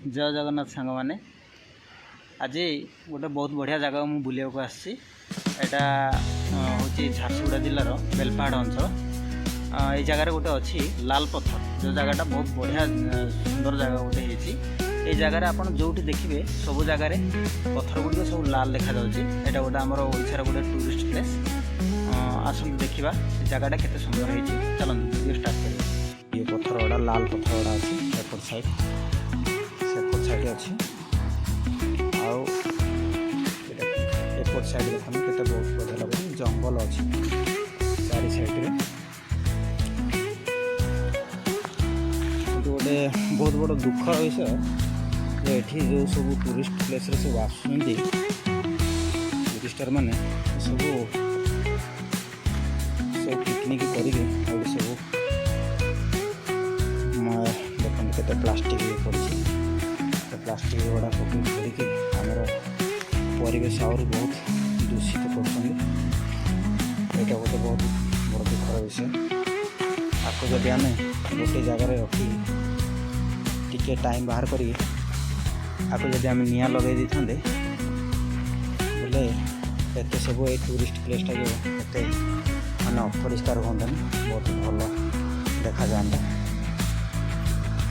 जय जगन्नाथ सांग मैंने आज गोटे बहुत बढ़िया जगह मुझे बुलाया को आसी हूँ झारसुगुड़ा जिलार बेलपाहाड़ अंचल ये जगार गोटे अच्छी लाल पत्थर जो जगहटा बहुत बढ़िया सुंदर जगह गोटे ये जगार आप जो देखिए सब जगार पत्थर गुड़िक सब लाल देखा यहाँ गोटे आम ओडार गोटे टूरिस्ट प्लेस आसतु देखा जगहटा केते सुंदर है। चलते वीडियो स्टार्ट करें। ये पत्थर गुड़ा लाल पत्थर गुड़ा अच्छी एपट साइड सेपट साइड अच्छी एपट साइड देखते केते बहुत बढ़िया लगे जंगल अच्छी चारि साइड गोटे बहुत बड़ दुख विषय ये जो सब टूरिस्ट प्लेस सब आसुँच टूरिस्टर मैंने सब पिकनिक करेंगे सब देखते केते प्लास्टिक पड़ी प्लास्टिक गुड़ा पकड़ धरिकी आमर परिवेश आहरी बहुत दूषित कर गोटे बहुत बड़ दुखर विषय। आपको जब आम गोटे जगार रखी टिके टाइम बाहर करी आपको जब आम निआ लगे दी था बोले एत सब ये टूरिस्ट प्लेसटा जो एत मैंने अपरिष्कार होंगे बहुत भल देखा जाता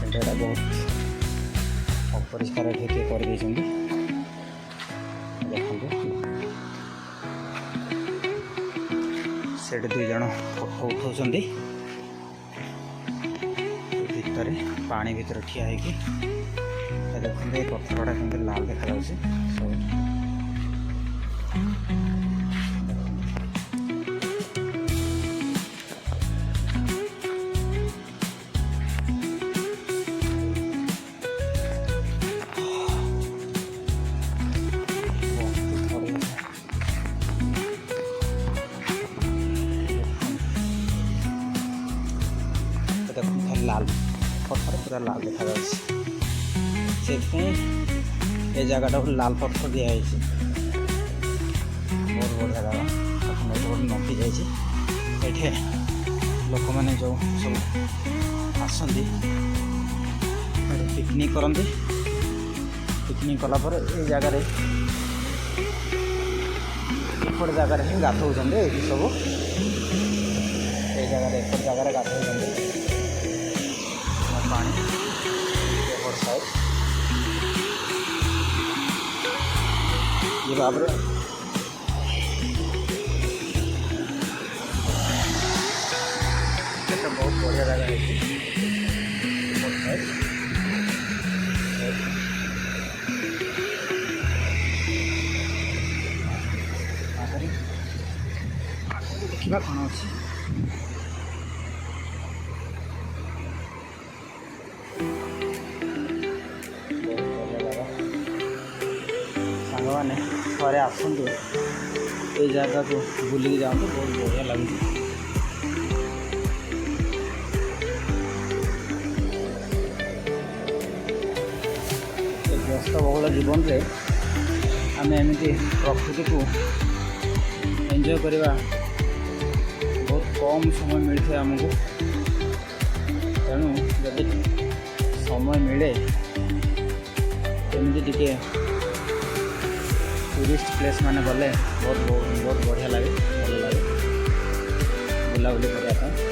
किंतु बहुत अपरिष्कार ये कर से दुई जन फोटो उठाऊँ भितर पानी भितर ठिया देखते पत्थर गुड़ा केमती लाल देखा सब लाल पत्थर पूरा लाल देखा से जगह लाल पत्थर दिखाई बहुत बढ़िया जगह गोटे नदी जाइए लोक मैंने जो सब आसती पिकनिक करती पिकनिक कलापर ये जगार एपट जगार ही गाधौं सब ये जगार एपट जगार गाधौं पानी एपट साइड ये भाव बहुत बढ़िया जगह है एपट साइड देखा कौन अच्छी मैंने थे आसतु ये जगह को बुलिक जाते बहुत बढ़िया लगे। व्यस्त बहुल जीवन में आम एमती प्रकृति को एंजॉय करवा बहुत कम समय मिलता है आमको तेणु जब समय मिले एमती टिके टूरिस्ट प्लेस माने गले बहुत बढ़िया लगे भल लगे बुलाबुली करने।